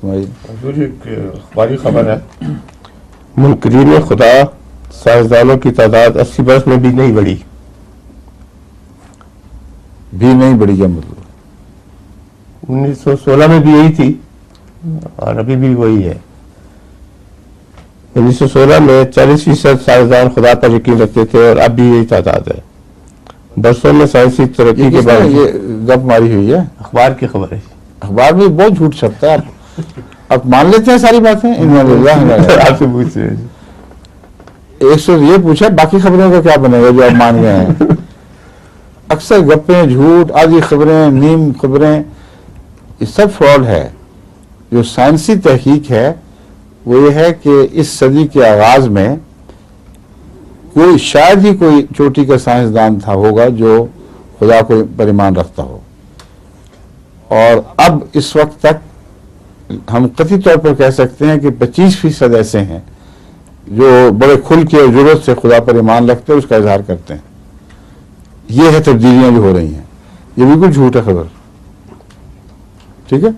ایک اخباری خبر ہے، منکرین خدا سائنسدانوں کی تعداد 80 برس میں بھی نہیں بڑھی. بھی نہیں بڑی کیا مطلب؟ 1916 میں بھی یہی تھی اور ابھی بھی وہی ہے. 1916 میں 40% سائنسدان خدا پر یقین رکھتے تھے اور اب بھی یہی تعداد ہے. برسوں میں سائنسی ترقی کے بعد یہ گپ ماری ہوئی ہے، اخبار کی خبر ہے. اخبار میں بہت جھوٹ چھپتا ہے. آپ مان لیتے ہیں ساری باتیں؟ آپ سے پوچھ رہے ہیں. ایک سے یہ پوچھا باقی خبروں کا کیا بنے گا جو آپ مان گئے ہیں؟ اکثر گپیں، جھوٹ، آدھی خبریں، نیم خبریں، یہ سب فراڈ ہے. جو سائنسی تحقیق ہے وہ یہ ہے کہ اس صدی کے آغاز میں کوئی شاید ہی کوئی چوٹی کا سائنسدان تھا ہوگا جو خدا کو پر ایمان رکھتا ہو، اور اب اس وقت تک ہم قطعی طور پر کہہ سکتے ہیں کہ 25% ایسے ہیں جو بڑے کھل کے اور جرات سے خدا پر ایمان رکھتے ہیں، اس کا اظہار کرتے ہیں. یہ ہے تبدیلیاں جو ہو رہی ہیں. یہ بالکل جھوٹ ہے خبر. ٹھیک ہے.